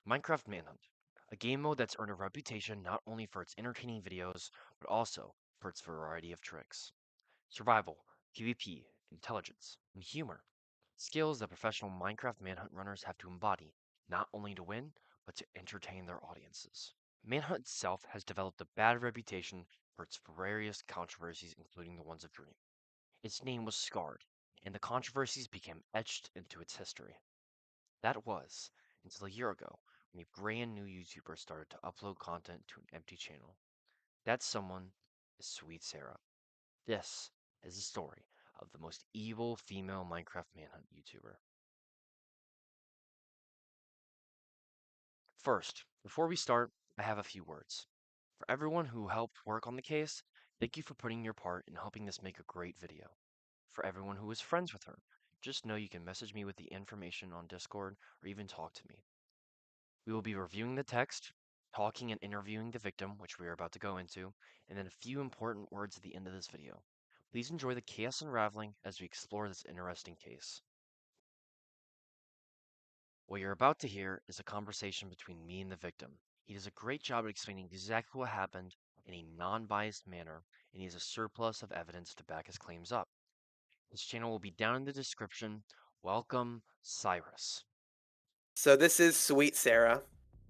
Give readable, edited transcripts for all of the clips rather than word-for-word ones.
Minecraft Manhunt, a game mode that's earned a reputation not only for its entertaining videos, but also for its variety of tricks. Survival, PvP, intelligence, and humor. Skills that professional Minecraft Manhunt runners have to embody, not only to win, but to entertain their audiences. Manhunt itself has developed a bad reputation for its various controversies, including the ones of Dream. Its name was scarred, and the controversies became etched into its history. That was until a year ago when a brand new YouTuber started to upload content to an empty channel. That someone is Sweet Sarah. This is the story of the most evil female Minecraft Manhunt YouTuber. First, before we start, I have a few words. For everyone who helped work on the case, thank you for putting your part in helping this make a great video. For everyone who was friends with her, just know you can message me with the information on Discord or even talk to me. We will be reviewing the text, talking and interviewing the victim, which we are about to go into, and then a few important words at the end of this video. Please enjoy the chaos unraveling as we explore this interesting case. What you're about to hear is a conversation between me and the victim. He does a great job at explaining exactly what happened in a non-biased manner, and he has a surplus of evidence to back his claims up. His channel will be down in the description. Welcome, Cyrus. So this is Sweet Sarah,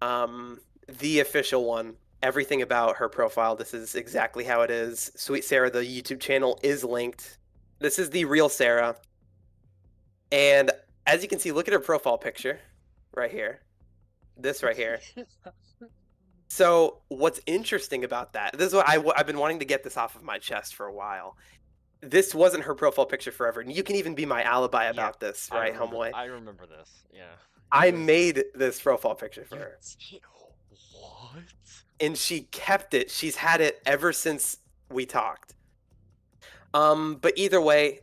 the official one. Everything about her profile, this is exactly how it is. Sweet Sarah, the YouTube channel, is linked. This is the real Sarah. And as you can see, look at her profile picture right here. This right here. So what's interesting about that, this is what I've been wanting to get this off of my chest for a while. This wasn't her profile picture forever. And you can even be my alibi Yeah, about this, right, Homeaway? I remember this. Yeah. It I was made this profile picture for you her. did what? And she kept it. She's had it ever since we talked. But either way,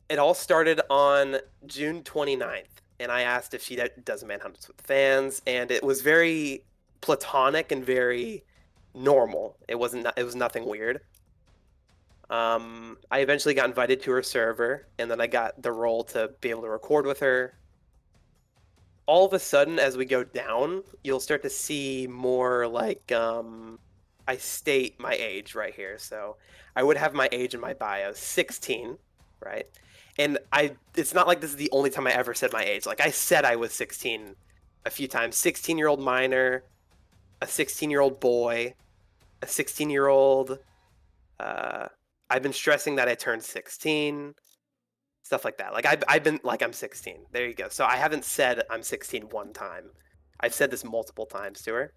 it all started on June 29th, and I asked if she does manhunts with fans, and it was very platonic and very normal. It wasn't. It was nothing weird. I eventually got invited to her server, and then I got the role to be able to record with her. All of a sudden, as we go down, you'll start to see more like I state my age right here. So I would have my age in my bio, 16, right? And it's not like this is the only time I ever said my age. Like I said I was 16 a few times. 16-year-old minor, a 16-year-old boy, a 16-year-old. I've been stressing that I turned 16, stuff like that. Like I've been like I'm 16. There you go. So I haven't said I'm 16 one time. I've said this multiple times to her.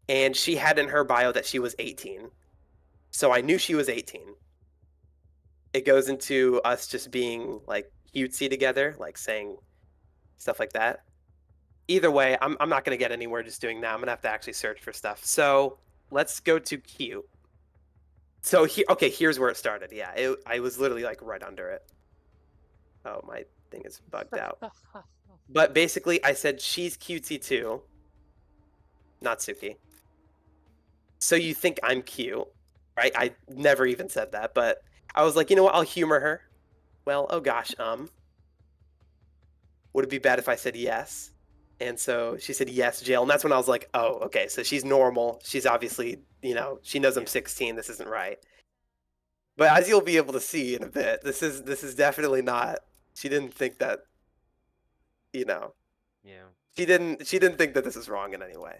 And she had in her bio that she was 18. So I knew she was 18. It goes into us just being like cutesy together, like saying stuff like that. Either way, I'm not going to get anywhere just doing that. I'm going to have to actually search for stuff. So let's go to cute. So okay, here's where it started. Yeah, I was literally like right under it. Oh, my thing is bugged out. But basically, I said she's cutesy too. Natsuki. So you think I'm cute, right? I never even said that, but I was like, you know what? I'll humor her. Well, oh gosh, would it be bad if I said yes? And so she said yes, jail. And that's when I was like, oh, okay, so she's normal. She's obviously, she knows I'm Yeah. 16. This isn't right. But as you'll be able to see in a bit, this is definitely not. She didn't think that, you know, Yeah. she didn't think that this is wrong in any way.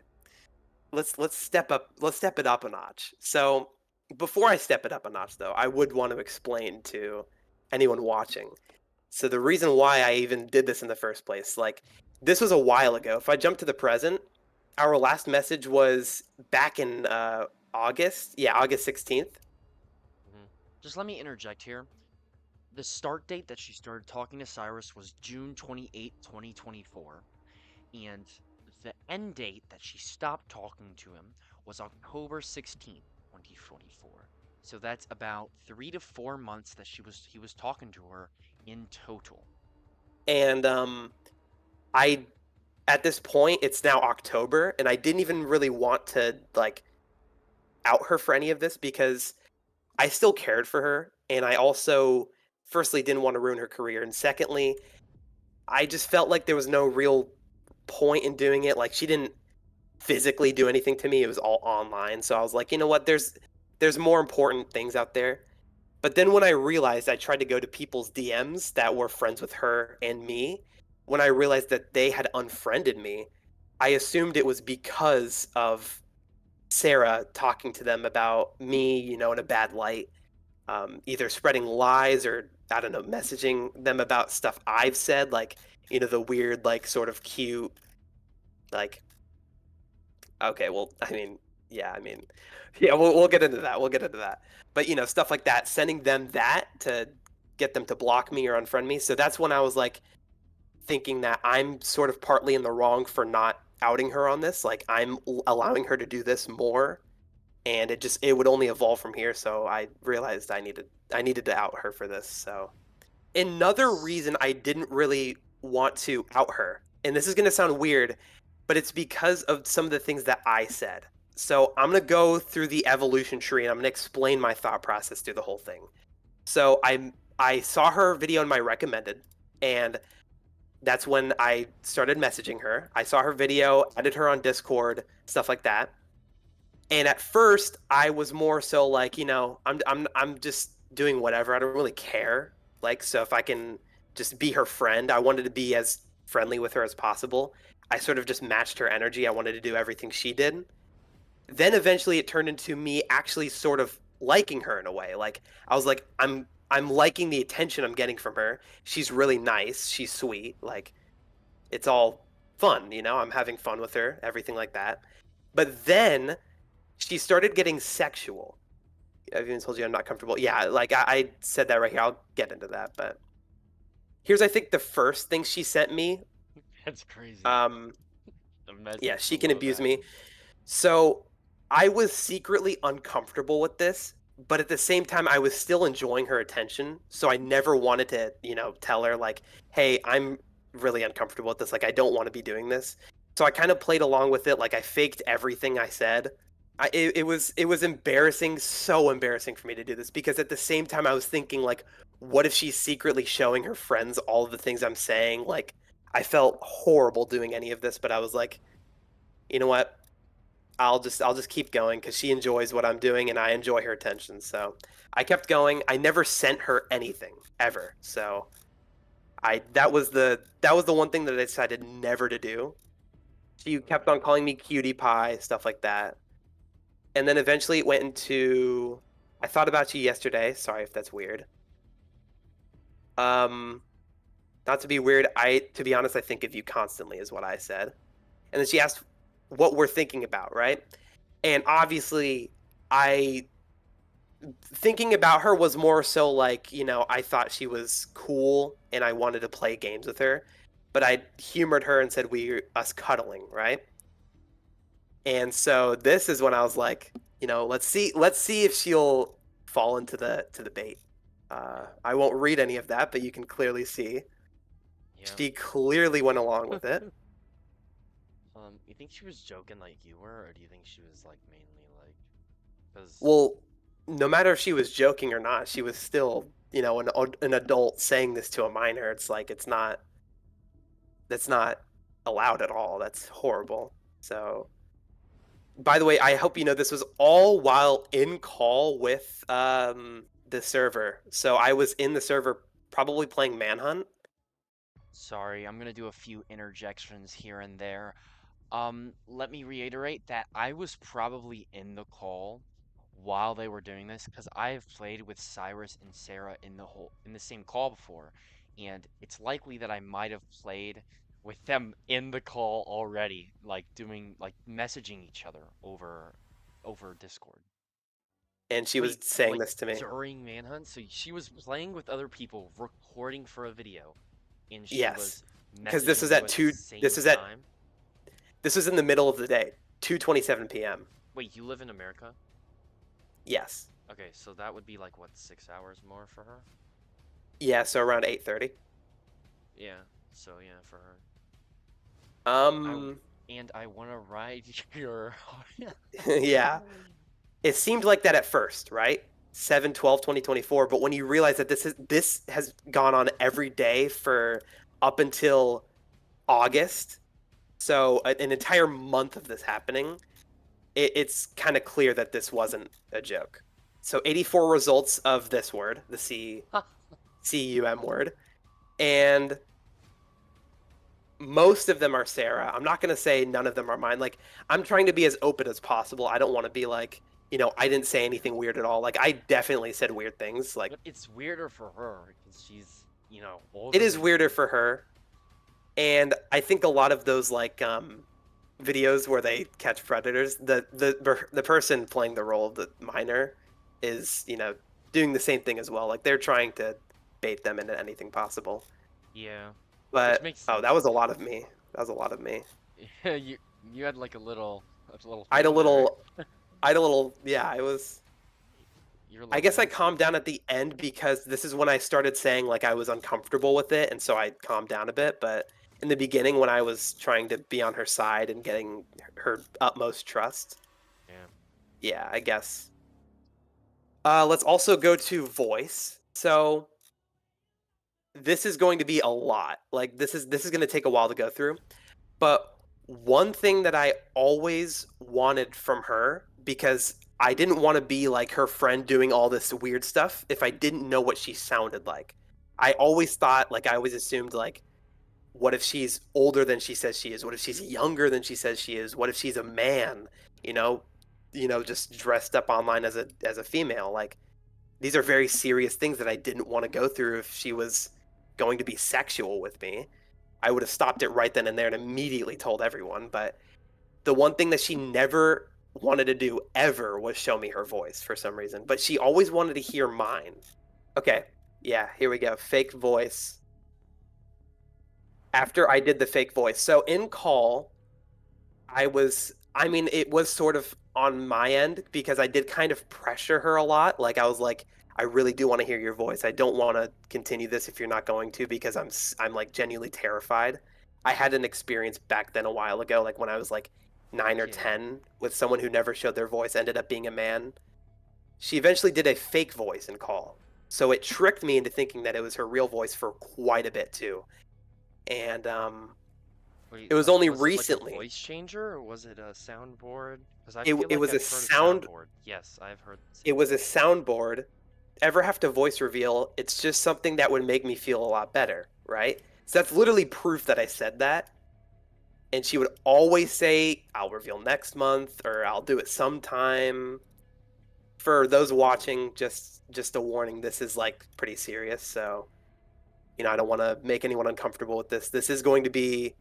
Let's step it up a notch. So before I step it up a notch, though, I would want to explain to anyone watching. So the reason why I even did this in the first place, like this was a while ago. If I jump to the present, our last message was back in August. Yeah, August 16th. hmm Just let me interject here. The start date that she started talking to Cyrus was June 28, 2024, and the end date that she stopped talking to him was October 16th, 2024. So that's about 3 to 4 months that he was talking to her in total. And I at this point it's now October, and I didn't even really want to like out her for any of this because I still cared for her, and I also, firstly, didn't want to ruin her career, and secondly, I just felt like there was no real point in doing it. Like she didn't physically do anything to me. It was all online. So I was like, you know what? There's more important things out there. But then when I realized I tried to go to people's DMs that were friends with her and me, when I realized that they had unfriended me, I assumed it was because of Sarah talking to them about me, in a bad light, either spreading lies or I don't know, messaging them about stuff I've said, like the weird, like sort of cute, like okay, well, yeah, yeah, we'll get into that. We'll get into that. But stuff like that, sending them that to get them to block me or unfriend me. So that's when I was like thinking that I'm sort of partly in the wrong for not outing her on this. Like I'm allowing her to do this more, and it would only evolve from here. So I realized I needed to out her for this. So another reason I didn't really want to out her, and this is going to sound weird, but it's because of some of the things that I said. So I'm going to go through the evolution tree and I'm going to explain my thought process through the whole thing. So I saw her video in my recommended, and that's when I started messaging her. I saw her video, added her on Discord, stuff like that. And at first, I was more so like, I'm just doing whatever. I don't really care. Like, so if I can just be her friend, I wanted to be as friendly with her as possible. I sort of just matched her energy. I wanted to do everything she did. Then eventually it turned into me actually sort of liking her in a way. Like I was like, I'm liking the attention I'm getting from her. She's really nice. She's sweet. Like it's all fun, I'm having fun with her, everything like that. But then she started getting sexual. I've even told you I'm not comfortable. Yeah, like I said that right here. I'll get into that. But here's, I think, the first thing she sent me. That's crazy. Um, The yeah, message she can below abuse that. me. So I was secretly uncomfortable with this, but at the same time, I was still enjoying her attention. So I never wanted to, tell her, like, hey, I'm really uncomfortable with this. Like, I don't want to be doing this. So I kind of played along with it. Like, I faked everything I said. It was embarrassing, so embarrassing for me to do this because at the same time, I was thinking, like, what if she's secretly showing her friends all of the things I'm saying? Like, I felt horrible doing any of this, but I was like, you know what? I'll just keep going because she enjoys what I'm doing and I enjoy her attention. So I kept going. I never sent her anything ever. So I that was the one thing that I decided never to do. She kept on calling me cutie pie, stuff like that. And then eventually it went into I thought about you yesterday. Sorry if that's weird. Um Not to be weird, to be honest, I think of you constantly is what I said. And then she asked what we're thinking about, right? And obviously I thinking about her was more so like, I thought she was cool and I wanted to play games with her, but I humored her and said us cuddling, right? And so this is when I was like, let's see if she'll fall into the bait. I won't read any of that, but you can clearly see Yeah. she clearly went along with it. You think she was joking like you were, or do you think she was like mainly like, because Well, no matter if she was joking or not, she was still, an adult saying this to a minor. It's like that's not allowed at all. That's horrible. So, by the way, I hope you know this was all while in call with the server. So I was in the server probably playing Manhunt. sorry, I'm gonna do a few interjections here and there. Let me reiterate that I was probably in the call while they were doing this because I have played with Cyrus and Sarah in the same call before, and it's likely that I might have played with them in the call already, like doing like messaging each other over Discord. And she was Wait, saying like this to me. during Manhunt? So she was playing with other people, recording for a video, and she Yes, was because this messaging was you at at the two. This same is at time? this was in the middle of the day, 2:27 p.m. Wait, you live in America? Yes. Okay, so that would be like what, 6 hours more for her? Yeah, so around 8:30. Yeah, so yeah, for her. I Um, and I want to ride your. yeah. It seemed like that at first, right? 7/12/2024. But when you realize that this has gone on every day for up until August, So an entire month of this happening, it's kind of clear that this wasn't a joke. So 84 results of this word, the CUM word, and most of them are Sarah. I'm not going to say none of them are mine. Like, I'm trying to be as open as possible. I don't want to be like, I didn't say anything weird at all. Like, I definitely said weird things. Like, But it's weirder for her because she's, it older is than weirder you. for her. And I think a lot of those like videos where they catch predators, the person playing the role of the minor is, doing the same thing as well. Like they're trying to bait them into anything possible. Yeah, which But makes oh, that sense. was a lot of me. That was a lot of me. Yeah, you had like a little I had a thing there. little I had a little yeah, I was You're a I little guess I nasty. calmed down at the end because this is when I started saying like I was uncomfortable with it, and so I calmed down a bit. But in the beginning, when I was trying to be on her side and getting her utmost trust, Yeah. yeah, I guess. Let's also go to voice. So this is going to be a lot. Like this is going to take a while to go through. But one thing that I always wanted from her, because I didn't want to be like her friend doing all this weird stuff if I didn't know what she sounded like. I always thought, like, I always assumed, like, what if she's older than she says she is? What if she's younger than she says she is? What if she's a man? You know, just dressed up online as a female. Like, these are very serious things that I didn't want to go through if she was going to be sexual with me. I would have stopped it right then and there and immediately told everyone. But the one thing that she never wanted to do ever was show me her voice for some reason. But she always wanted to hear mine. Okay. Yeah, here we go. Fake voice. After I did the fake voice. So in call, I mean, it was sort of on my end because I did kind of pressure her a lot. Like, I was like, I really do want to hear your voice. I don't want to continue this if you're not going to because I'm like genuinely terrified. I had an experience back then a while ago, like when I was like 9 or Yeah. 10 with someone who never showed their voice, ended up being a man. She eventually did a fake voice in call. So it tricked me into thinking that it was her real voice for quite a bit too. And Wait, it was only was it like a recently. voice changer or was it a soundboard? Because I It feel it like was a I've heard a sound soundboard. Yes, I've heard the it was a soundboard. soundboard. Ever have to voice reveal, it's just something that would make me feel a lot better, right? So that's literally proof that I said that. And she would always say, I'll reveal next month or I'll do it sometime. For those watching, just a warning, this is like pretty serious. So, I don't want to make anyone uncomfortable with this. This is going to be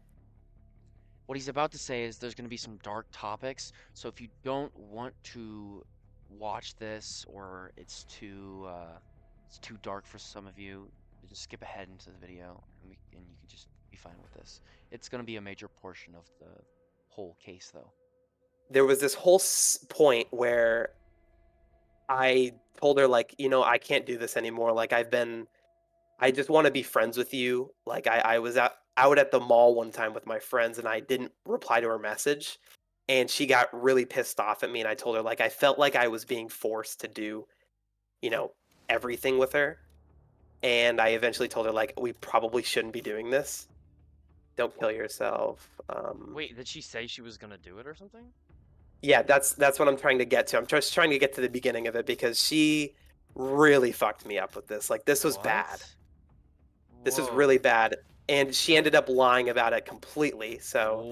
What he's about to say is there's going to be some dark topics, so if you don't want to watch this or it's too dark for some of you, just skip ahead into the video and you can just be fine with this. It's going to be a major portion of the whole case though. there was this whole point where I told her like, I can't do this anymore. Like I just want to be friends with you. Like I was out at the mall one time with my friends and I didn't reply to her message and she got really pissed off at me and I told her like I felt like I was being forced to do, you know, everything with her. And I eventually told her like we probably shouldn't be doing this. Don't kill yourself. Wait, did she say she was going to do it or something? Yeah, that's what I'm trying to get to. I'm just trying to get to the beginning of it because she really fucked me up with this. Like this was bad. What? This was really Whoa. bad. And she ended up lying about it completely. So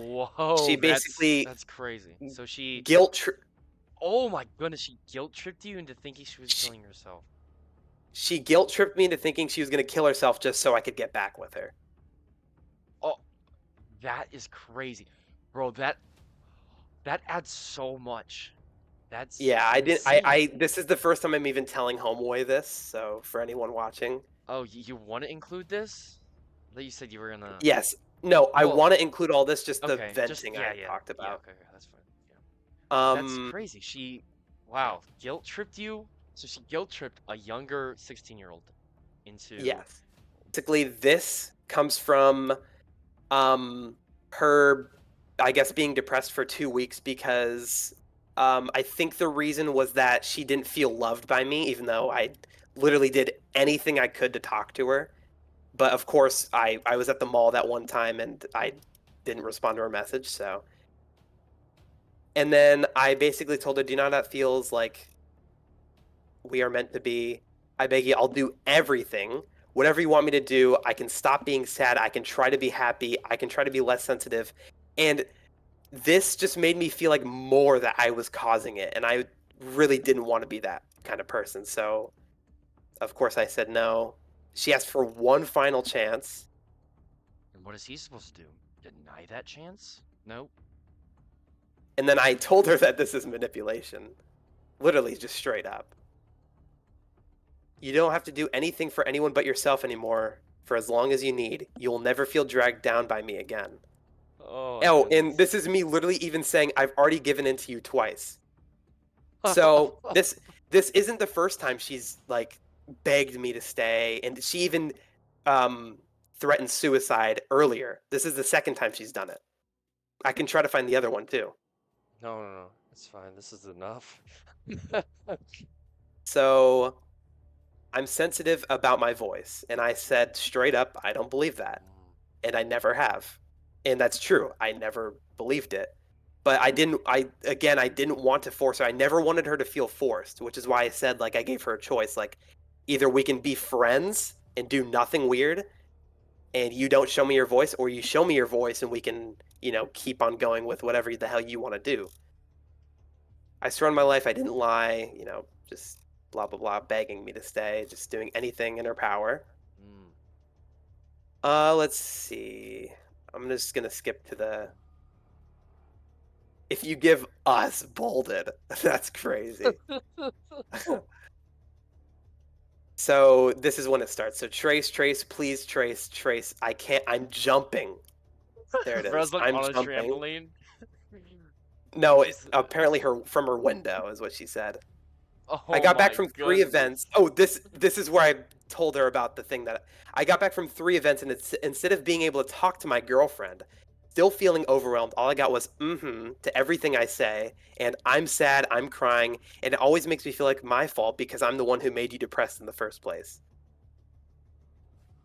she Whoa, that's basically that's crazy. So she guilt tri- Oh my goodness, she guilt tripped you into thinking she was she, killing herself. she guilt tripped me into thinking she was going to kill herself just so I could get back with her. Oh, that is crazy. Bro, that adds so much. That's Yeah, I didn't insane. I this is the first time I'm even telling Homeaway this, so for anyone watching. Oh, you want to include this? That you said you were gonna. Yes. No, I Well, want to include all this just the okay, just venting yeah, I yeah, talked yeah. about. Okay, okay, that's fine. Yeah, that's Um crazy. Wow, guilt tripped you. So she guilt tripped a younger 16-year-old into. yes. Basically this comes from um her I guess being depressed for 2 weeks because I think the reason was that she didn't feel loved by me even though I literally did anything I could to talk to her. But of course I was at the mall that one time and I didn't respond to her message. So, and then I basically told her, "Do you know how that feels? Like we are meant to be. I beg you, I'll do everything. Whatever you want me to do, I can stop being sad. I can try to be happy. I can try to be less sensitive." And this just made me feel like more that I was causing it, and I really didn't want to be that kind of person. So, of course, I said no. She asked for one final chance, And what is he supposed to do? Deny that chance? Nope. and then I told her that this is manipulation. Literally, just straight up. You don't have to do anything for anyone but yourself anymore for as long as you need. You will never feel dragged down by me again. Oh, Oh, and goodness. this is me literally even saying I've already given in to you twice. So this isn't the first time she's like begged me to stay, and she even threatened suicide earlier. This is the second time she's done it. I can try to find the other one too. No. It's fine. This is enough. So I'm sensitive about my voice, and I said straight up, I don't believe that, and I never have, and that's true. I never believed it, but I didn't. I didn't want to force her. I never wanted her to feel forced, which is why I said like I gave her a choice. Like either we can be friends and do nothing weird, and you don't show me your voice, or you show me your voice and we can keep on going with whatever the hell you want to do. I swear on my life I didn't lie. Just blah blah blah, begging me to stay, just doing anything in her power. Mm. Let's see. I'm just gonna skip to the. If you give us bolded, that's crazy. So this is when it starts. So trace, please trace. I can't. I'm jumping. There it is. Bro's like I'm on a jumping. trampoline. No, She's- apparently from her window is what she said. I Oh got back my from 3 goodness. events. Oh, this is where I told her about the thing that I got back from 3 events, and it's instead of being able to talk to my girlfriend, still feeling overwhelmed, all I got was to everything I say, and I'm sad, I'm crying, and it always makes me feel like my fault because I'm the one who made you depressed in the first place.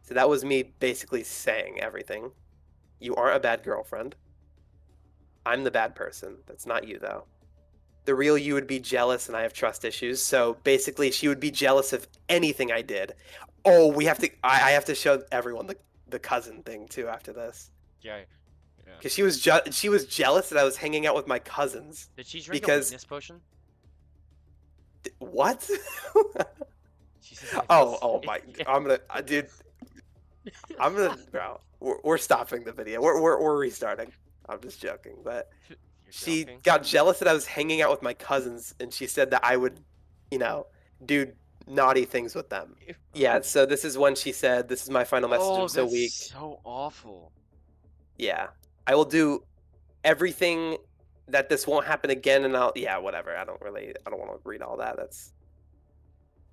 So that was me basically saying everything. You aren't a bad girlfriend. I'm the bad person. That's not you, though. The real you would be jealous, and I have trust issues. So basically, she would be jealous of anything I did. Oh, we have to. I have to show everyone the cousin thing too after this. Yeah. Because she was jealous that I was hanging out with my cousins. Did she drink a Because weakness potion? what? She says like Oh this. my! I'm gonna, dude. I'm gonna, bro. We're stopping the video. We're restarting. I'm just joking, but. You're She joking? got jealous that I was hanging out with my cousins, and she said that I would, do naughty things with them. Yeah, so this is when she said, "This is my final message. Oh, I'm so that's weak." so awful. Yeah, I will do everything that this won't happen again, and yeah, whatever. I don't want to read all that.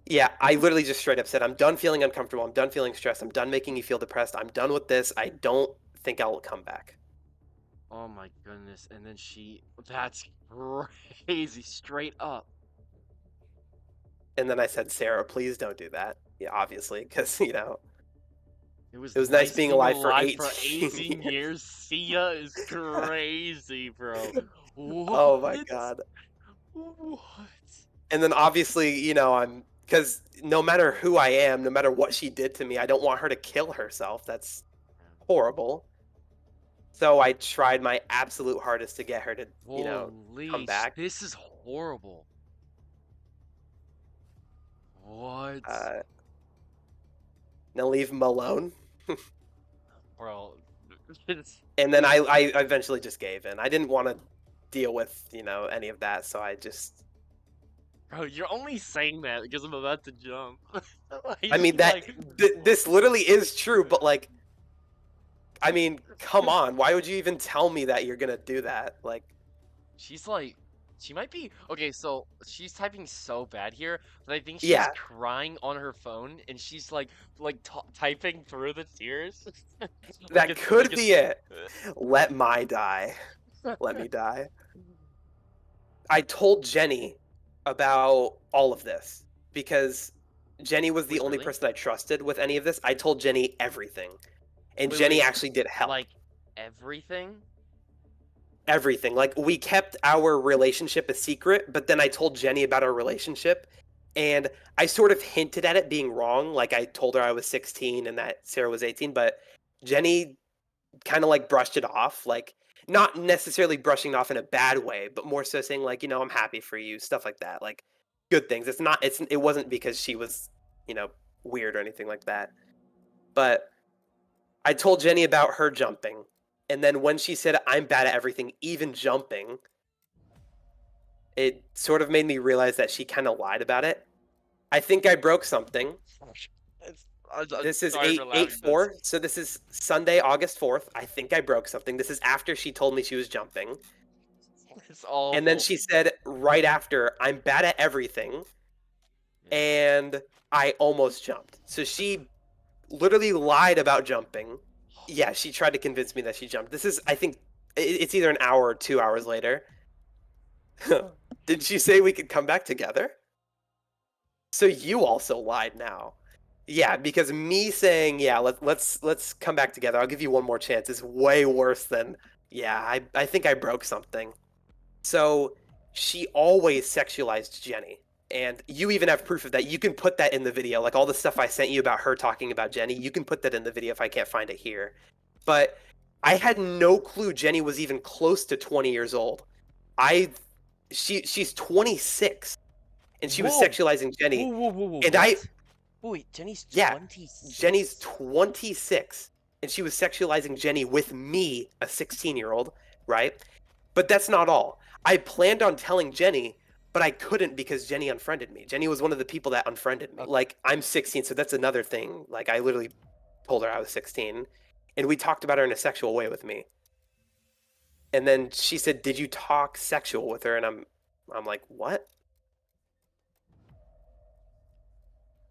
Yeah, I literally just straight up said, "I'm done feeling uncomfortable. I'm done feeling stressed. I'm done making you feel depressed. I'm done with this. I don't think I'll come back." Oh my goodness. And then that's crazy, straight up. And then I said, "Sarah, please don't do that." Yeah, obviously, because It was it was nice being alive for 18 18 years. years. See ya is crazy, bro. What? Oh my god. What? And then obviously, I'm because no matter who I am, no matter what she did to me, I don't want her to kill herself. That's horrible. So I tried my absolute hardest to get her to, come back. This is horrible. What? Now leave him alone. Bro, And then I eventually just gave in. I didn't want to deal with, any of that, so I just. bro, you're only saying that because I'm about to jump. I mean this literally is true, but like, I mean, come on. Why would you even tell me that you're gonna do that? Like, She's like, she might be okay. So she's typing so bad here that I think she's yeah, crying on her phone, and she's like typing through the tears. that could be it. Let my die. Let me die. I told Jenny about all of this because Jenny was the Wait, only really? person I trusted with any of this. I told Jenny everything, and Wait, Jenny wait, actually did help. Like, Everything? Everything. Like, we kept our relationship a secret, but then I told Jenny about our relationship, and I sort of hinted at it being wrong. Like, I told her I was 16 and that Sarah was 18, but Jenny kind of like brushed it off. Like, not necessarily brushing it off in a bad way, but more so saying, like, I'm happy for you, stuff like that. Like, good things. It wasn't because she was, you know, weird or anything like that. But I told Jenny about her jumping. And then when she said, I'm bad at everything, even jumping, it sort of made me realize that she kind of lied about it. I think I broke something. I'm This is sorry for 8 laughing, but 4. So this is Sunday, August 4th. I think I broke something. This is after she told me she was jumping. it's And then awful. she said right after, I'm bad at everything. Yeah. And I almost jumped. So she literally lied about jumping. Yeah, she tried to convince me that she jumped. This is, I think, it's either an hour or 2 hours later. Did she say we could come back together? So you also lied now. Yeah, because me saying, yeah, let's come back together. I'll give you one more chance is way worse than, yeah, I think I broke something. So she always sexualized Jenny. And you even have proof of that. You can put that in the video. Like, all the stuff I sent you about her talking about Jenny, you can put that in the video if I can't find it here. But I had no clue Jenny was even close to 20 years old. She's 26 and she was Whoa! sexualizing Whoa, Jenny. whoa, whoa, whoa, And what? Wait, Jenny's yeah, Jenny's 26? 26 and she was sexualizing Jenny with me, a 16-year-old, right? But that's not all. I planned on telling Jenny, but I couldn't because Jenny unfriended me. Jenny was one of the people that unfriended me. Okay. Like, I'm 16, so that's another thing. Like, I literally told her I was 16, and we talked about her in a sexual way with me. And then she said, "Did you talk sexual with her?" And I'm like, "What?"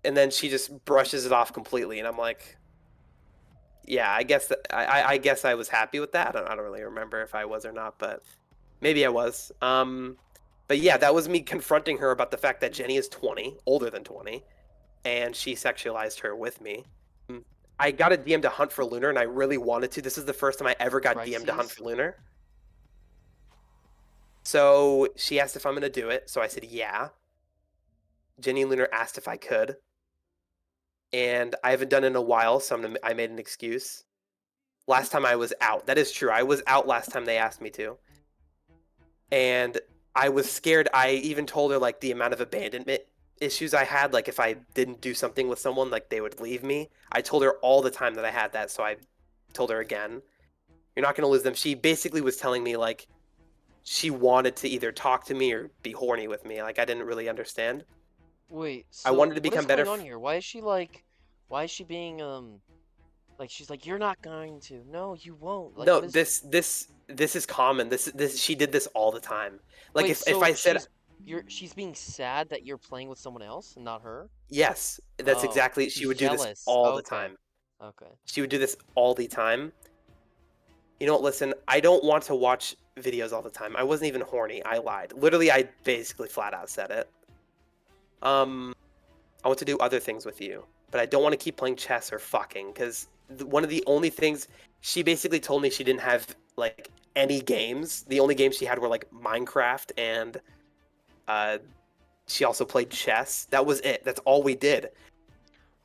And then she just brushes it off completely, and I'm like, "Yeah, I guess that I guess I was happy with that. I don't really remember if I was or not, but maybe I was." But yeah, that was me confronting her about the fact that Jenny is 20, older than 20, and she sexualized her with me. I got a DM to hunt for Lunar, and I really wanted to. This is the first time I ever got DM to hunt Crises? for Lunar. So she asked if I'm going to do it. So I said, yeah. Jenny and Lunar asked if I could. And I haven't done it in a while, so I made an excuse. Last time I was out. That is true. I was out last time they asked me to. And I was scared. I even told her, like, the amount of abandonment issues I had. Like, if I didn't do something with someone, like, they would leave me. I told her all the time that I had that, so I told her again. You're not going to lose them. She basically was telling me, like, she wanted to either talk to me or be horny with me. Like, I didn't really understand. Wait, I so wanted to what is become better. going on here? Why is she like, why is she being, like, she's like, you're not going to. No, you won't. Like, No, what is, this is common. This she did this all the time. Like, wait, if so I said she's being sad that you're playing with someone else and not her? yes, that's Oh, exactly. She she's would do this jealous. all the Okay. time. Okay. She would do this all the time. You know what? Listen, I don't want to watch videos all the time. I wasn't even horny. I lied. Literally, I basically flat out said it. I want to do other things with you, but I don't want to keep playing chess or fucking because one of the only things she basically told me she didn't have like any games. The only games she had were like Minecraft and uh, she also played chess. That was it. That's all we did.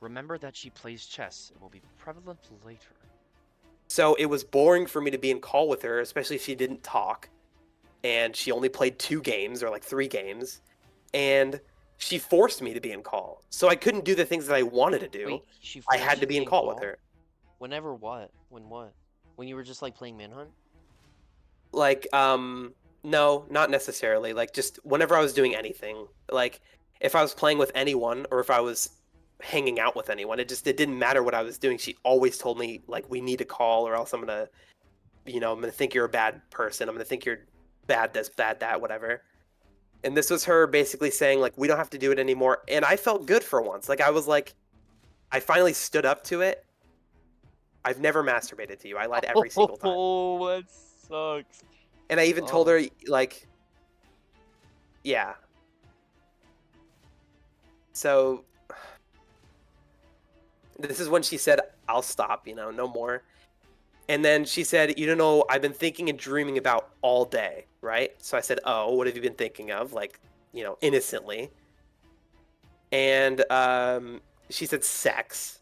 Remember that she plays chess. It will be prevalent later. So it was boring for me to be in call with her, especially if she didn't talk and she only played 2 games or like 3 games. And she forced me to be in call. So I couldn't do the things that I wanted to do. Wait, she I forced had you to to be be in in call with call? her. Whenever what? When what? When you were just like playing Manhunt? Like, no, not necessarily. Like, just whenever I was doing anything. Like, if I was playing with anyone or if I was hanging out with anyone, it didn't matter what I was doing. She always told me, like, we need to call or else I'm gonna think you're a bad person. I'm gonna think you're bad this, bad that, whatever. And this was her basically saying, like, we don't have to do it anymore. And I felt good for once. Like, I was like, I finally stood up to it. I've never masturbated to you. I lied every single time. Oh, that sucks. And I even told Oh. her, like, yeah. So this is when she said, I'll stop, no more. And then she said, you don't know, I've been thinking and dreaming about all day, right? So I said, oh, what have you been thinking of? Like, innocently. And she said, sex.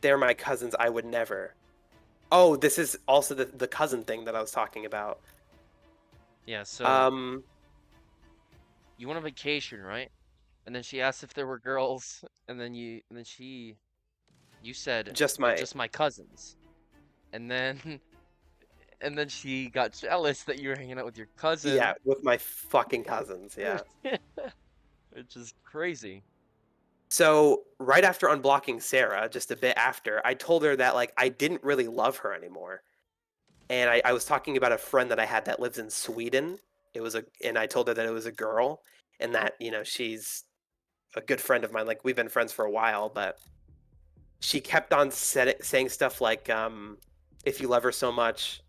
They're my cousins. I would never. Oh, this is also the cousin thing that I was talking about. Yeah, so Um, you went on vacation, right? And then she asked if there were girls, and then you said, just "Oh, my, just my cousins." And then and then she got jealous that you were hanging out with your yeah, cousin, with my fucking cousins. Yeah. which is crazy. So right after unblocking Sarah, just a bit after, I told her that like I didn't really love her anymore. And I was talking about a friend that I had that lives in Sweden. And I told her that it was a girl, and that she's a good friend of mine. Like we've been friends for a while, but she kept on saying stuff like, "If you love her so much,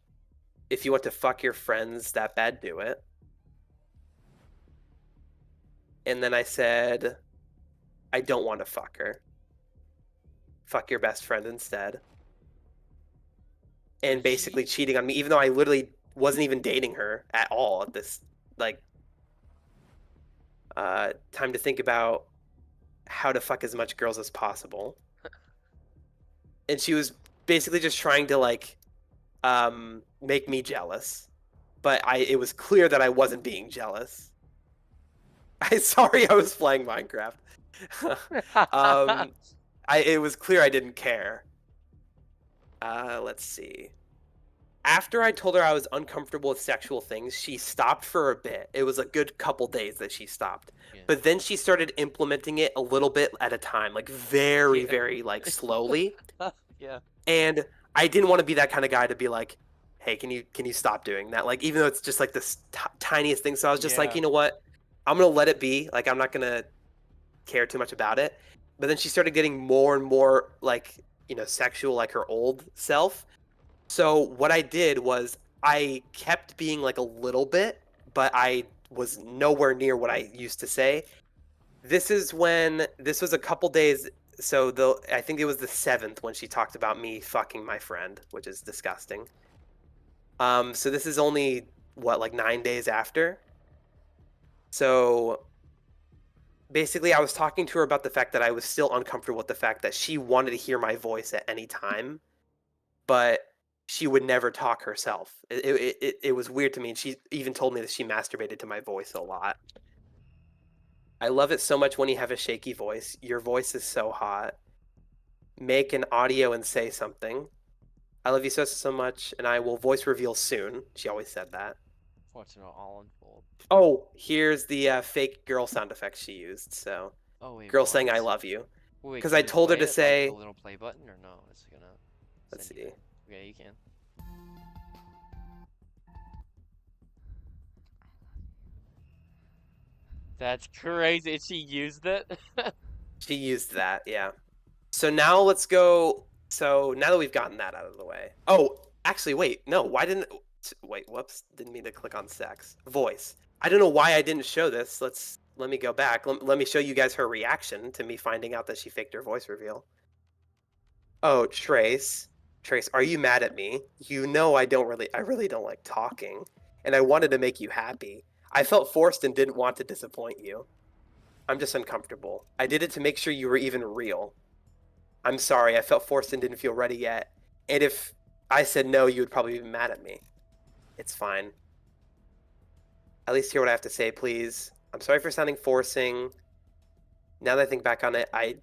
if you want to fuck your friends that bad, do it." And then I said, "I don't want to fuck her. Fuck your best friend instead." And Did basically she? cheating on me, even though I literally wasn't even dating her at all at this like time to think about how to fuck as much girls as possible. And she was basically just trying to like make me jealous. But it was clear that I wasn't being jealous. I sorry I was playing Minecraft. um it was clear I didn't care. Let's see. After I told her I was uncomfortable with sexual things, she stopped for a bit. It was a good couple days that she stopped. Yeah. But then she started implementing it a little bit at a time, like very, Yeah. very like slowly. Yeah. And I didn't want to be that kind of guy to be like, "Hey, can you stop doing that?" Like even though it's just like this tiniest thing. So I was just like, Yeah. "You know what? I'm going to let it be. Like I'm not going to care too much about it." But then she started getting more and more like, sexual like her old self. So what I did was I kept being like a little bit, but I was nowhere near what I used to say. This was a couple days. So I think it was the 7th when she talked about me fucking my friend, which is disgusting. So this is only what, like 9 days after. So basically, I was talking to her about the fact that I was still uncomfortable with the fact that she wanted to hear my voice at any time, but she would never talk herself. It was weird to me, and she even told me that she masturbated to my voice a lot. I love it so much when you have a shaky voice. Your voice is so hot. Make an audio and say something. I love you so much, and I will voice reveal soon. She always said that. Watching it all unfold. Oh, here's the fake girl sound effects she used. So, Oh wait, girl saying "I what? love you," Wait, because can I you told her play to it like the say. little play button or no? It's gonna Let's send you see. there. Okay, you can. That's crazy. She used it. She used that, yeah. So now let's go. So now that we've gotten that out of the way. Oh, actually, wait. No, why didn't. Wait, whoops. Didn't mean to click on sex. Voice. I don't know why I didn't show this. Let me go back. Let me show you guys her reaction to me finding out that she faked her voice reveal. Oh, Trace. Trace, are you mad at me? You know I really don't like talking. And I wanted to make you happy. I felt forced and didn't want to disappoint you. I'm just uncomfortable. I did it to make sure you were even real. I'm sorry, I felt forced and didn't feel ready yet. And if I said no, you would probably be mad at me. It's fine. At least hear what I have to say, please. I'm sorry for sounding forcing. Now that I think back on it, I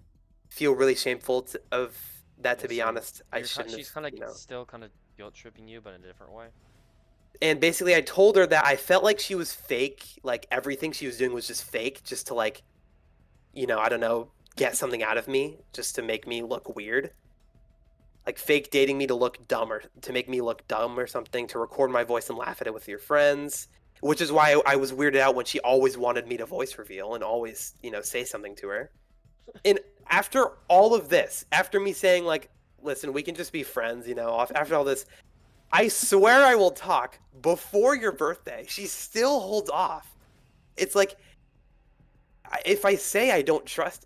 feel really shameful of that, Yeah, to be so honest. I shouldn't she's have, kind of still kind of guilt tripping you, but in a different way. And basically, I told her that I felt like she was fake. Like everything she was doing was just fake, just to like, I don't know, get something out of me, just to make me look weird. Like fake dating me to look dumb or to make me look dumb or something, to record my voice and laugh at it with your friends. Which is why I was weirded out when she always wanted me to voice reveal and always, say something to her. And after all of this, after me saying like, listen, we can just be friends, after all this, I swear I will talk before your birthday. She still holds off. It's like, if I say I don't trust,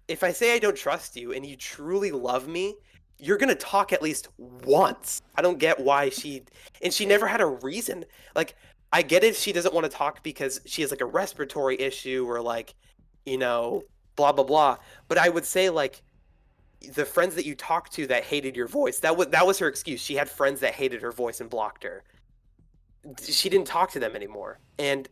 if I say I don't trust you and you truly love me, you're gonna talk at least once. I don't get why and she never had a reason. Like, I get if she doesn't want to talk because she has like a respiratory issue or like, you know, blah blah blah. But I would say like the friends that you talked to that hated your voice, that was her excuse. She had friends that hated her voice and blocked her. She didn't talk to them anymore. And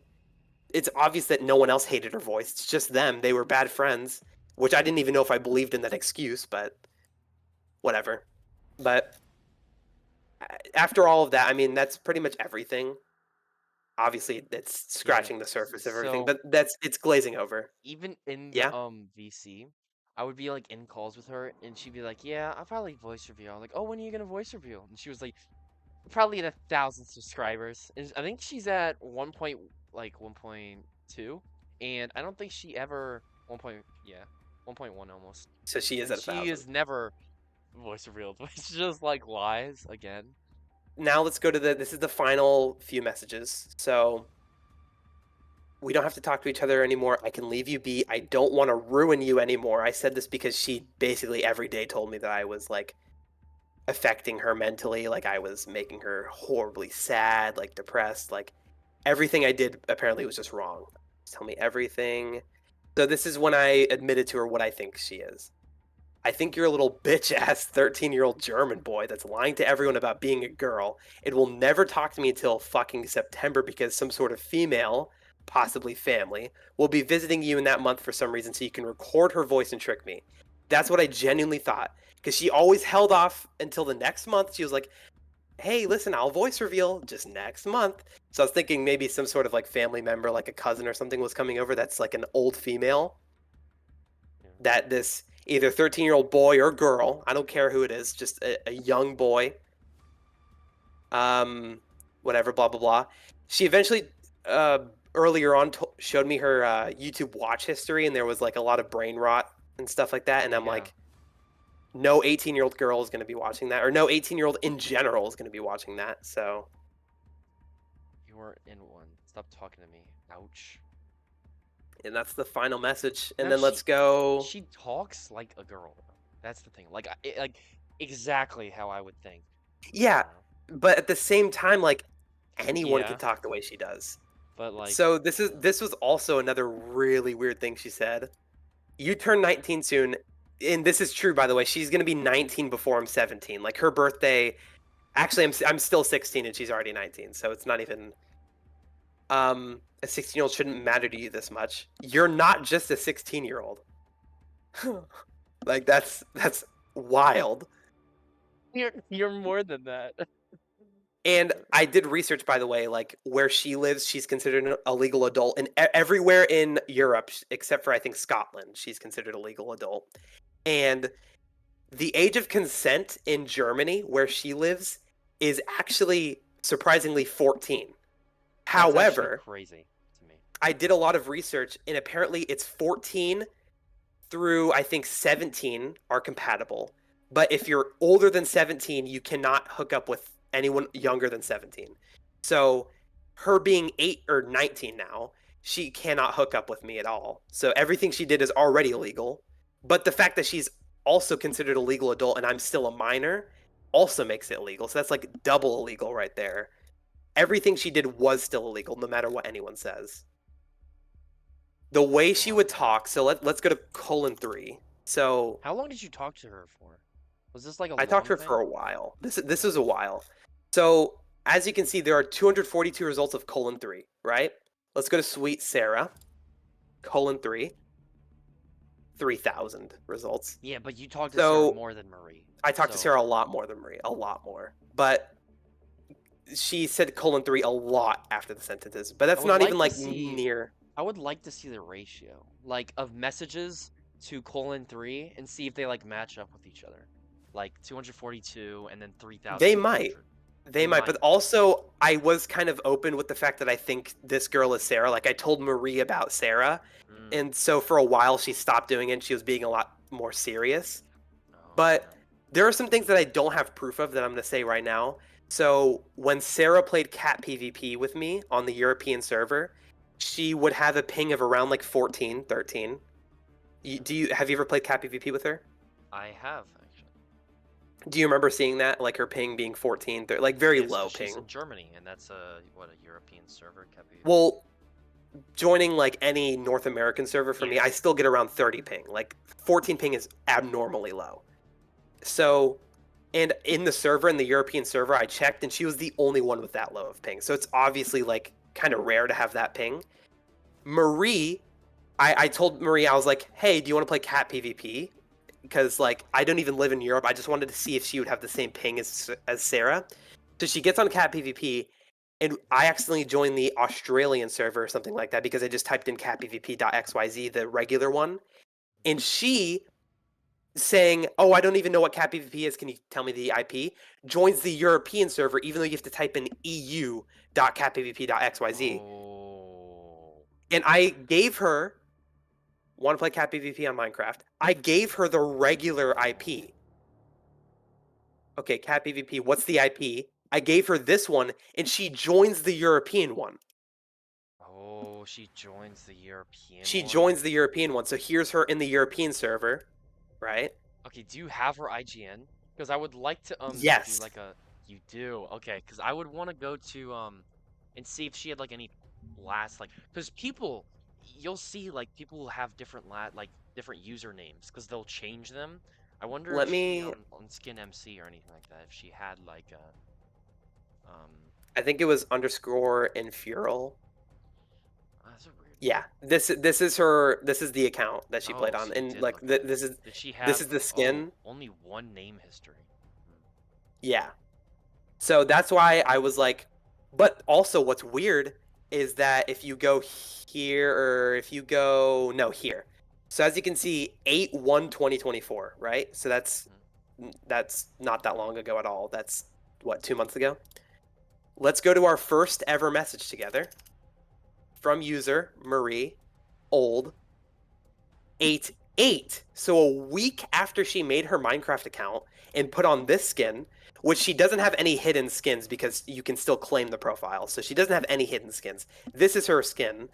it's obvious that no one else hated her voice. It's just them. They were bad friends, which I didn't even know if I believed in that excuse, but whatever. But after all of that, I mean, that's pretty much everything. Obviously, it's Yeah. scratching the surface of everything, So but it's glazing over. even in the Yeah. VC, I would be like in calls with her, and she'd be like, "Yeah, I'll probably voice reveal." I'm like, "Oh, when are you gonna voice reveal?" And she was like, "Probably at 1,000 subscribers." And I think she's at 1.2, and I don't think she ever 1.1 almost. So she is And at she 1,000. is never voice revealed, which just like lies again. Now let's go to this is the final few messages. So we don't have to talk to each other anymore. I can leave you be. I don't want to ruin you anymore. I said this because she basically every day told me that I was like affecting her mentally, like I was making her horribly sad, like depressed, like everything I did apparently was just wrong. Just tell me everything. So this is when I admitted to her what I think she is. I think you're a little bitch ass 13-year-old German boy that's lying to everyone about being a girl. It will never talk to me until fucking September because some sort of female, possibly family, will be visiting you in that month for some reason so you can record her voice and trick me. That's what I genuinely thought. Because she always held off until the next month. She was like, hey, listen, I'll voice reveal just next month. So I was thinking maybe some sort of like family member, like a cousin or something was coming over that's like an old female Yeah. that this either 13-year-old boy or girl, I don't care who it is, just a young boy, whatever, blah, blah, blah. She eventually, earlier on, showed me her YouTube watch history, and there was like a lot of brain rot and stuff like that. And I'm Yeah. like, no 18-year-old girl is going to be watching that, or no 18-year-old in general is going to be watching that. So, You were in one. Stop talking to me. Ouch. and that's the final message. And No, then let's go. she talks like a girl. That's the thing. Like like exactly how I would think. Yeah, Uh, but at the same time, like anyone yeah, could talk the way she does. but like So this was also another really weird thing she said. You turn 19 soon, and this is true by the way. She's gonna be 19 before I'm 17. Like her birthday. Actually, I'm still 16 and she's already 19, so it's not even. A 16-year-old shouldn't matter to you this much. You're not just a 16-year-old. Like that's wild. you're more than that. And I did research, by the way, like where she lives, she's considered a legal adult, and everywhere in Europe, except for I think Scotland, she's considered a legal adult. And the age of consent in Germany, where she lives, is actually surprisingly 14. That's actually However, crazy to me. I did a lot of research, and apparently it's 14 through I think 17 are compatible. But if you're older than 17, you cannot hook up with anyone younger than 17. So her being 8 or 19 now, she cannot hook up with me at all. So everything she did is already illegal. But the fact that she's also considered a legal adult and I'm still a minor also makes it illegal. So that's like double illegal right there. Everything she did was still illegal, no matter what anyone says. The way she would talk, so let's go to colon 3. So How long did you talk to her for? Was this like a I talked long to her thing? for a while. This is a while. So as you can see, there are 242 results of colon 3, right? Let's go to sweet Sarah. Colon 3. 3,000 results. Yeah, but you talked to Sarah So more than Marie. I talked to So Sarah a lot more than Marie, a lot more. But she said colon 3 a lot after the sentences. But I that's would not like even to like see near. I would like to see the ratio, like of messages to colon 3 and see if they like match up with each other. Like 242 and then They might. 3,200. They might, but also I was kind of open with the fact that I think this girl is Sarah. Like I told Marie about Sarah, Mm. and so for a while she stopped doing it and she was being a lot more serious. Oh, But yeah. there are some things that I don't have proof of that I'm going to say right now. So when Sarah played cat PvP with me on the European server, she would have a ping of around like 14, 13. Have you ever played cat PvP with her? I have actually. Do you remember seeing that? Like her ping being 14, like very Yes, low because she's ping. in Germany, and that's a European server, KPVP. Well, joining like any North American server for me, Yeah. I still get around 30 ping. Like 14 ping is abnormally low. So, and in the server, in the European server, I checked and she was the only one with that low of ping. So it's obviously like kind of rare to have that ping. Marie, I told Marie, I was like, hey, do you want to play cat PvP? Because like I don't even live in Europe. I just wanted to see if she would have the same ping as Sarah. So she gets on cat PvP, and I accidentally joined the Australian server or something like that because I just typed in catpvp.xyz, the regular one, and she saying, "Oh, I don't even know what cat PvP is. Can you tell me the IP?" Joins the European server, even though you have to type in eu.catpvp.xyz. Oh. And I gave her want to play cat PvP on Minecraft. I gave her the regular Oh. IP. Okay, cat PvP. What's the IP? I gave her this one, and she joins the European one. Oh, she joins the European She one. joins the European one. So here's her in the European server, right? Okay, do you have her IGN? Because I would like to do Yes. like a you do. Okay, because I would want to go to and see if she had like any last like because people you'll see like people will have different different usernames because they'll change them. I wonder if Let she me. on Skin MC or anything like that if she had like a I think it was underscore infurial. that's a weird Yeah, name. this is her. This is the account that she played Oh, on, so you and did like look at it. Did she this have is the oh skin. only one name history? Hmm. Yeah. So that's why I was like, but also what's weird is that if you go here or if you go no here. So as you can see, 8/1/2024, right? So Hmm. that's not that long ago at all. That's what, 2 months ago? Let's go to our first ever message together from user Marie, old 8/8. So a week after she made her Minecraft account and put on this skin, which she doesn't have any hidden skins because you can still claim the profile. So she doesn't have any hidden skins. This is her skin.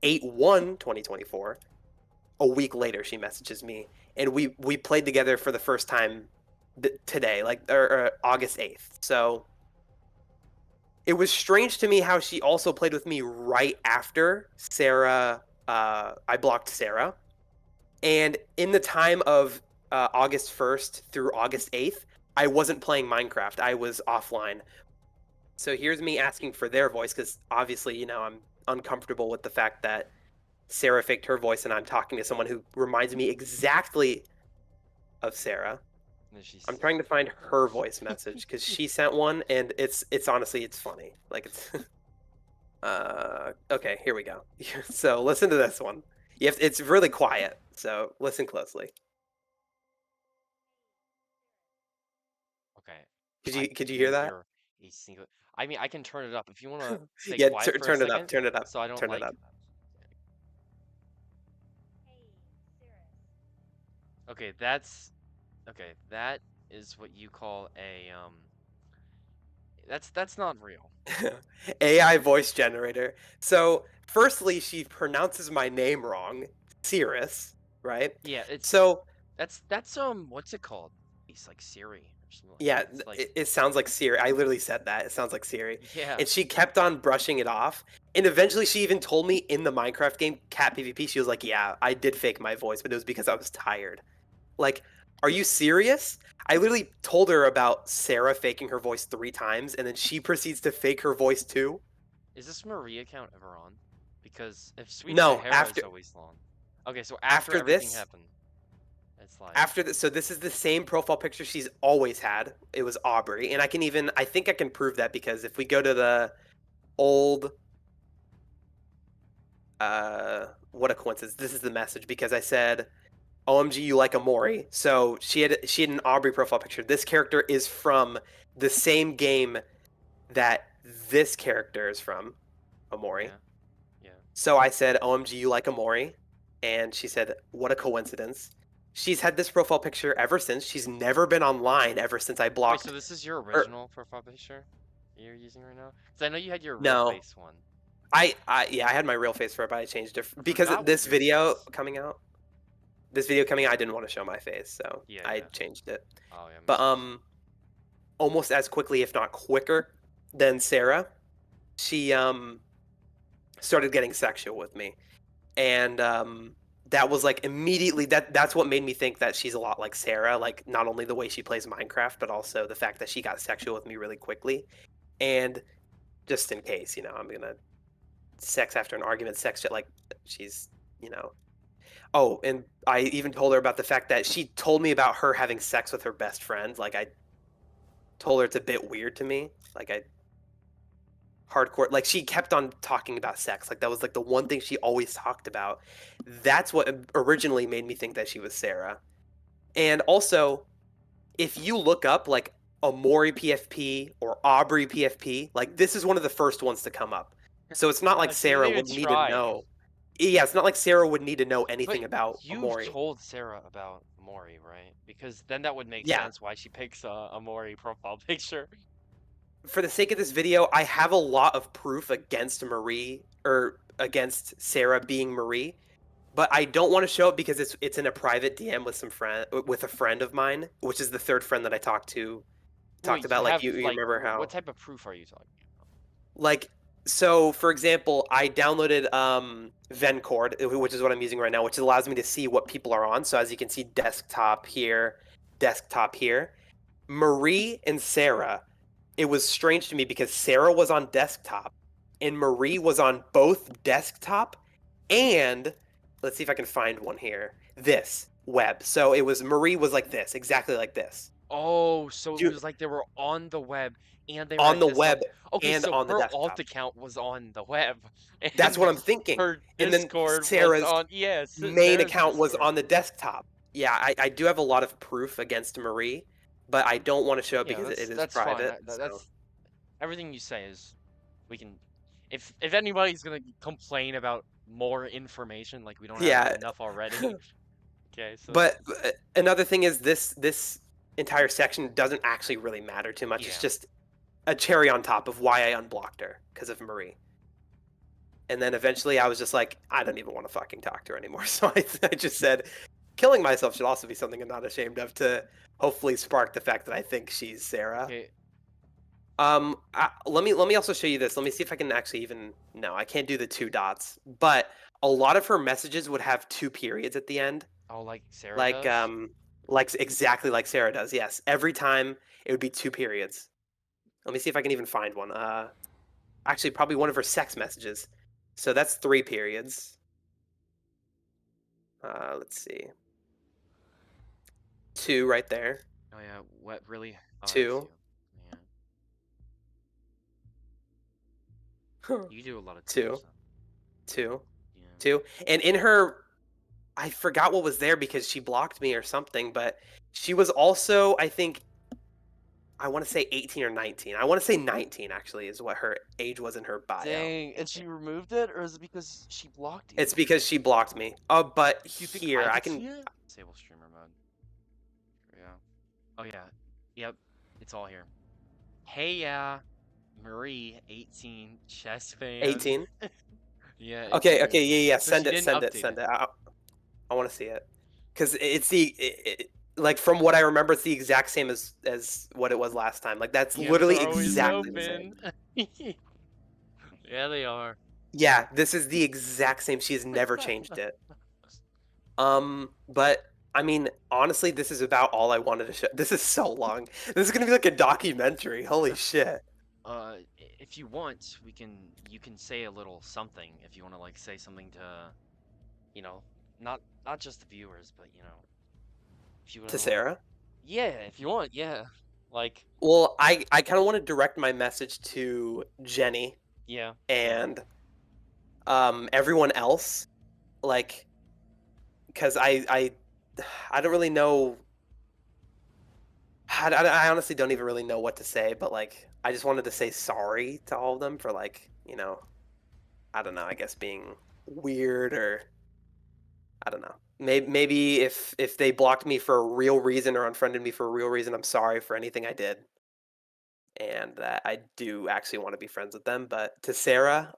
8/1/2024. A week later, she messages me, and we played together for the first time today, like or August 8th. So it was strange to me how she also played with me right after Sarah. I blocked Sarah, and in the time of August 1st through August 8th, I wasn't playing Minecraft. I was offline. So here's me asking for their voice because obviously, I'm uncomfortable with the fact that Sarah faked her voice and I'm talking to someone who reminds me exactly of Sarah. And she's I'm trying to find her voice message because she sent one and it's honestly it's funny. Like it's okay, here we go. So listen to this one. It's really quiet, so listen closely. okay. Could I you could you hear can't that? hear a single. I mean, I can turn it up if you want to stay Yeah, quiet for a turn it up, second, turn it up, so I don't turn it like. up. Okay, that's okay. That is what you call a That's not real. AI voice generator. So, firstly, she pronounces my name wrong, Cirrus, right? Yeah, So, that's what's it called? It's like Siri or something like yeah, that. It's like it sounds like Siri. I literally said that. It sounds like Siri. yeah. And she kept on brushing it off. And eventually, she even told me in the Minecraft game, Cat PvP, she was like, yeah, I did fake my voice, but it was because I was tired. Like, are you serious? I literally told her about Sarah faking her voice 3 times, and then she proceeds to fake her voice too. Is this Marie account ever on? Because if Sweet No, Sahara is always on. Okay, so after after everything this, happened, it's like after this, so this is the same profile picture she's always had. It was Aubrey, and I think I can prove that because if we go to the old, what a coincidence! This is the message because I said, "OMG, you like Amori." So she had an Aubrey profile picture. This character is from the same game that this character is from, Amori. yeah, yeah. So I said, "OMG, you like Amori," and she said, "What a coincidence." She's had this profile picture ever since. She's never been online ever since I Wait, so blocked. this is your Or original profile picture you're using right now? Because I know you had your real no, face one. yeah, I had my real face for it, but I changed it I because forgot what this yours video was. coming out. This video coming out, I didn't want to show my face, so Yeah, I yeah. changed it. Oh yeah, But makes sense. almost as quickly, if not quicker, than Sarah. She started getting sexual with me, and that was like immediately that's what made me think that she's a lot like Sarah. Like not only the way she plays Minecraft, but also the fact that she got sexual with me really quickly. And just in case, I'm gonna sex after an argument, sex shit like she's you know. Oh, and I even told her about the fact that she told me about her having sex with her best friend. Like I told her it's a bit weird to me. Like I hardcore like she kept on talking about sex. Like that was like the one thing she always talked about. That's what originally made me think that she was Sarah. And also, if you look up like Amori PFP or Aubrey PFP, like this is one of the first ones to come up. So it's not like She didn't Sarah even would need to try. know. Yeah, it's not like Sarah would need to know But anything about you've Amori. told Sarah about Mori, right? Because then that would make Yeah. sense why she picks a Mori profile picture. For the sake of this video, I have a lot of proof against Marie or against Sarah being Marie, but I don't want to show it because it's in a private DM with a friend of mine, which is the third friend that I talked Wait, you about. Like have you like remember what how type of proof are you talking about? like so for example, I downloaded Vencord, which is what I'm using right now, which allows me to see what people are on. So as you can see, desktop here, desktop here. Marie and Sarah, it was strange to me because Sarah was on desktop and Marie was on both desktop and let's see if I can find one here. This web. So it was Marie was like this, exactly like this. Oh, so it Do- was like they were on the web and they were On at the desktop. web Okay, and so on the her alt desktop. account was on the web That's and what I'm thinking. her And then Discord was Sarah's on, yes, main Sarah's account was Discord. on the desktop. Yeah, I do have a lot of proof against Marie, but I don't want to show it Yeah, because it is that's fine. private. So That's everything you say is we can if anybody's gonna complain about more information, like we don't have yeah, enough already. Okay, so but another thing is this entire section doesn't actually really matter too much. It's yeah. just a cherry on top of why I unblocked her because of Marie. And then eventually I was just like, I don't even want to fucking talk to her anymore. So I just said, killing myself should also be something I'm not ashamed of to hopefully spark the fact that I think she's Sarah. Okay, Let me also show you this. Let me see if I can actually even. No, I can't do the two dots. But a lot of her messages would have two periods at the end, oh, like Sarah like does. exactly like Sarah does. Yes, every time it would be two periods. Let me see if I can even find one. Actually, probably one of her sex messages. So that's three periods. Let's see. Two right there. Oh yeah, what really? Oh, that's Two. you. Yeah, you do a lot of Two. twos. Two. Yeah. Two. And in her, I forgot what was there because she blocked me or something, but she was also, I think, I want to say 18 or 19. I want to say 19 actually is what her age was in her bio. Dang, and she removed it, or is it because she blocked you? It's because she blocked me. Oh, but Do you think here I I could see can. it? Disable streamer mode. Yeah. Oh yeah. Yep. It's all here. Hey yeah, Marie, 18, chess fan. 18. Yeah, it's Okay, here. okay, yeah, yeah. So she Send it, didn't send it, update send it. it. I want to see it because it's like from what I remember, it's the exact same as what it was last time. Like that's DMs literally are always exactly the same. open. Yeah, they are. Yeah, this is the exact same. She has never changed it. But I mean, honestly, this is about all I wanted to show. This is so long. This is gonna be like a documentary. Holy shit. If you want, you can say a little something if you want to like say something to, you know, not just the viewers, but if you want To to like, Sarah? yeah, if you want, yeah, like, Well, I kind of want to direct my message to Jenny yeah, and everyone else, like, because I don't really know. I honestly don't even really know what to say, but like, I just wanted to say sorry to all of them for like, I don't know. I guess being weird or I don't know. Maybe if they blocked me for a real reason or unfriended me for a real reason, I'm sorry for anything I did, and that I do actually want to be friends with them. But to Sarah,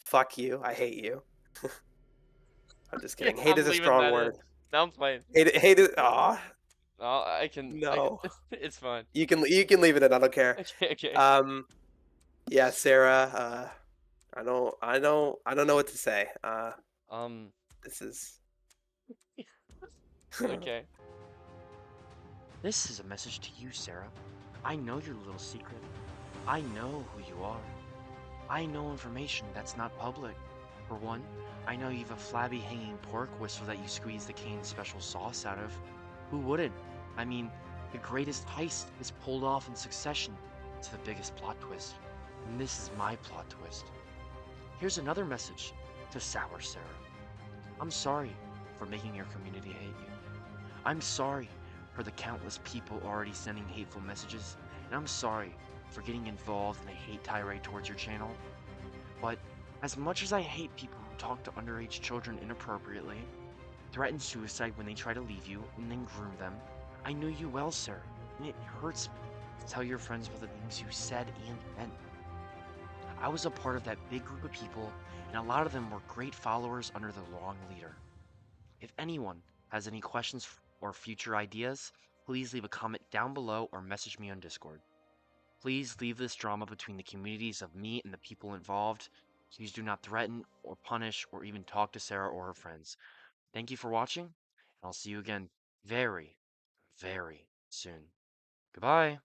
fuck you. I hate you. I'm just yeah, kidding. Hate is I'm a leaving strong that in. word. Sounds fine. Hate is. Aw. I can, No. it's fine. You can leave it in, I don't care. Okay, okay. Um, yeah, Sarah, I don't know what to say. Um, This is okay. This is a message to you, Sarah. I know your little secret. I know who you are. I know information that's not public. For one, I know you've a flabby hanging pork whistle that you squeeze the cane special sauce out of. Who wouldn't? I mean, the greatest heist is pulled off in succession to the biggest plot twist. And this is my plot twist. Here's another message to Sour Sarah. I'm sorry for making your community hate you. I'm sorry for the countless people already sending hateful messages, and I'm sorry for getting involved in a hate tirade towards your channel. But as much as I hate people who talk to underage children inappropriately, threaten suicide when they try to leave you, and then groom them, I know you well, sir, and it hurts me to tell your friends about the things you said and meant. I was a part of that big group of people, and a lot of them were great followers under the wrong leader. If anyone has any questions or future ideas, please leave a comment down below or message me on Discord. Please leave this drama between the communities of me and the people involved. Please do not threaten or punish or even talk to Sarah or her friends. Thank you for watching, and I'll see you again very, very soon. Goodbye.